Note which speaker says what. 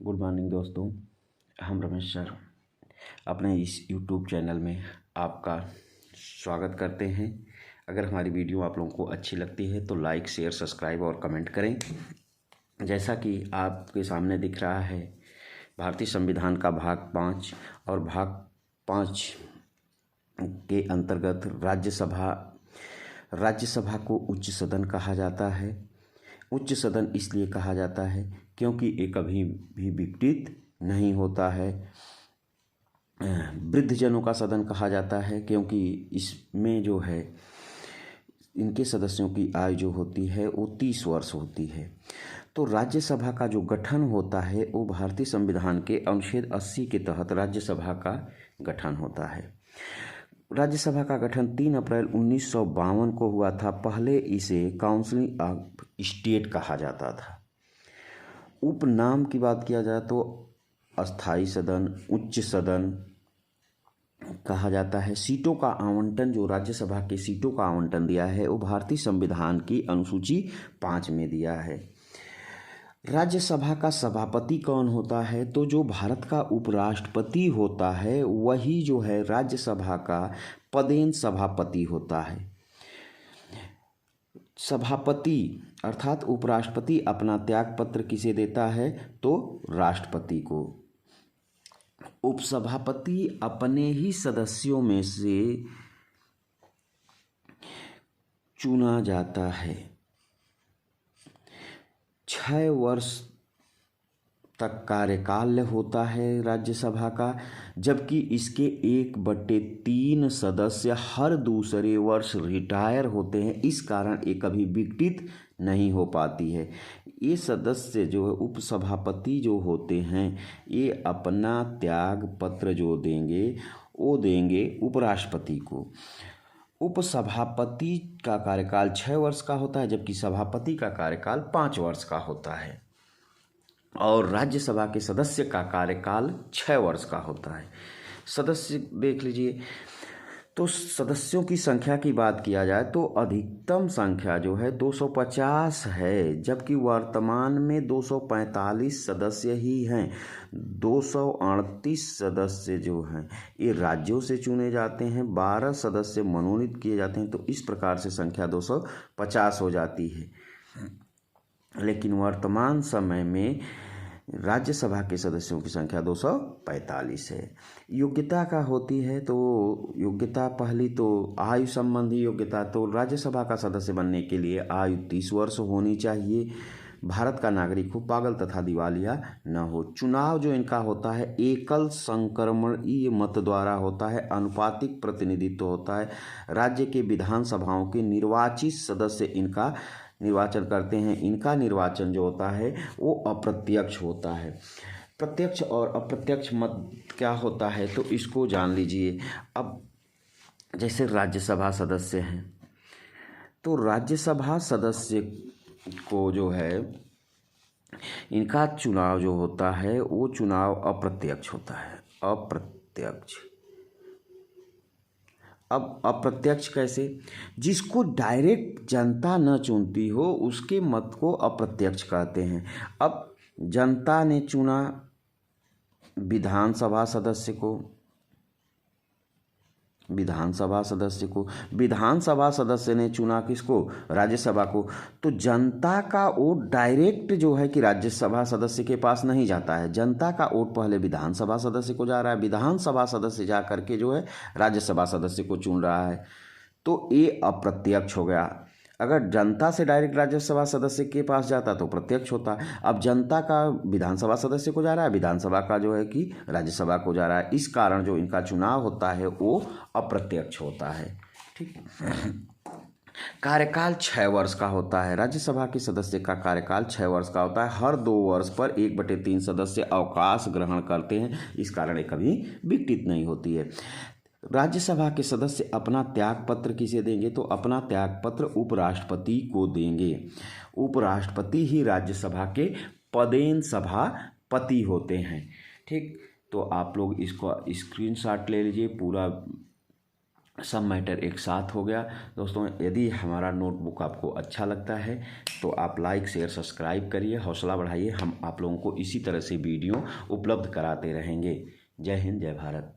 Speaker 1: Good morning दोस्तों। हम Ramesh sir अपने इस यूट्यूब चैनल में आपका स्वागत करते हैं। अगर हमारी वीडियो आप लोगों को अच्छी लगती है तो लाइक, शेयर, सब्सक्राइब और कमेंट करें। जैसा कि आपके सामने दिख रहा है, भारतीय संविधान का भाग 5 और भाग 5 के अंतर्गत राज्यसभा को उच्च सदन कहा जाता है। उच्च सदन इसलिए कहा जाता है क्योंकि ये कभी भी विघटित नहीं होता है। वृद्धजनों का सदन कहा जाता है क्योंकि इसमें जो है इनके सदस्यों की आयु जो होती है वो 30 वर्ष होती है। तो राज्यसभा का जो गठन होता है वो भारतीय संविधान के अनुच्छेद 80 के तहत राज्यसभा का गठन होता है। राज्यसभा का गठन 3 अप्रैल 1952 को हुआ था। पहले इसे काउंसिल ऑफ स्टेट कहा जाता था। उपनाम की बात किया जाए तो अस्थाई सदन, उच्च सदन कहा जाता है। सीटों का आवंटन, जो राज्यसभा के सीटों का आवंटन दिया है वो भारतीय संविधान की अनुसूची 5 में दिया है। राज्यसभा का सभापति कौन होता है? तो जो भारत का उपराष्ट्रपति होता है वही जो है राज्यसभा का पदेन सभापति होता है। सभापति अर्थात उपराष्ट्रपति अपना त्यागपत्र किसे देता है? तो राष्ट्रपति को। उपसभापति अपने ही सदस्यों में से चुना जाता है। 6 वर्ष तक कार्यकाल होता है राज्यसभा का, जबकि इसके 1/3 सदस्य हर दूसरे वर्ष रिटायर होते हैं। इस कारण ये कभी विघटित नहीं हो पाती है। ये सदस्य जो है उपसभापति जो होते हैं ये अपना त्याग पत्र जो देंगे वो देंगे उपराष्ट्रपति को। उपसभापति का कार्यकाल 6 वर्ष का होता है, जबकि सभापति का कार्यकाल 5 वर्ष का होता है। और राज्यसभा के सदस्य का कार्यकाल 6 वर्ष का होता है। सदस्य देख लीजिए, तो सदस्यों की संख्या की बात किया जाए तो अधिकतम संख्या जो है 250 है, जबकि वर्तमान में 245 सदस्य ही हैं। 238 सदस्य जो हैं ये राज्यों से चुने जाते हैं, 12 सदस्य मनोनीत किए जाते हैं। तो इस प्रकार से संख्या 250 हो जाती है। लेकिन वर्तमान समय में राज्यसभा के सदस्यों की संख्या 245 है। योग्यता का होती है तो योग्यता पहली तो आयु संबंधी योग्यता, तो राज्यसभा का सदस्य बनने के लिए आयु 30 वर्ष होनी चाहिए। भारत का नागरिक हो, पागल तथा दिवालिया न हो। चुनाव जो इनका होता है एकल संक्रमणीय मत द्वारा होता है। अनुपातिक प्रतिनिधित्व होता है। राज्य के विधानसभाओं के निर्वाचित सदस्य इनका निर्वाचन करते हैं। इनका निर्वाचन जो होता है वो अप्रत्यक्ष होता है। प्रत्यक्ष और अप्रत्यक्ष मत क्या होता है तो इसको जान लीजिए। अब जैसे राज्यसभा सदस्य हैं तो राज्यसभा सदस्य को जो है इनका चुनाव जो होता है वो चुनाव अप्रत्यक्ष होता है। अप्रत्यक्ष। अब अप्रत्यक्ष कैसे? जिसको डायरेक्ट जनता न चुनती हो उसके मत को अप्रत्यक्ष कहते हैं। अब जनता ने चुना विधानसभा सदस्य को, विधानसभा सदस्य ने चुना किसको? राज्यसभा को। तो जनता का वोट डायरेक्ट जो है कि राज्यसभा सदस्य के पास नहीं जाता है। जनता का वोट पहले विधानसभा सदस्य को जा रहा है, विधानसभा सदस्य जा करके जो है राज्यसभा सदस्य को चुन रहा है। तो ये अप्रत्यक्ष हो गया। अगर जनता से डायरेक्ट राज्यसभा सदस्य के पास जाता तो प्रत्यक्ष होता। अब जनता का विधानसभा सदस्य को जा रहा है, विधानसभा का जो है कि राज्यसभा को जा रहा है। इस कारण जो इनका चुनाव होता है वो अप्रत्यक्ष होता है। ठीक। कार्यकाल 6 वर्ष का होता है। राज्यसभा के सदस्य का कार्यकाल 6 वर्ष का होता है। हर 2 वर्ष पर 1/3 सदस्य अवकाश ग्रहण करते हैं। इस कारण ये कभी विघटित नहीं होती है। राज्यसभा के सदस्य अपना त्यागपत्र किसे देंगे? तो अपना त्यागपत्र उपराष्ट्रपति को देंगे। उपराष्ट्रपति ही राज्यसभा के पदेन सभापति होते हैं। ठीक। तो आप लोग इसको स्क्रीनशॉट ले लीजिए। पूरा सब मैटर एक साथ हो गया। दोस्तों, यदि हमारा नोटबुक आपको अच्छा लगता है तो आप लाइक शेयर सब्सक्राइब करिए, हौसला बढ़ाइए। हम आप लोगों को इसी तरह से वीडियो उपलब्ध कराते रहेंगे। जय हिंद, जय भारत।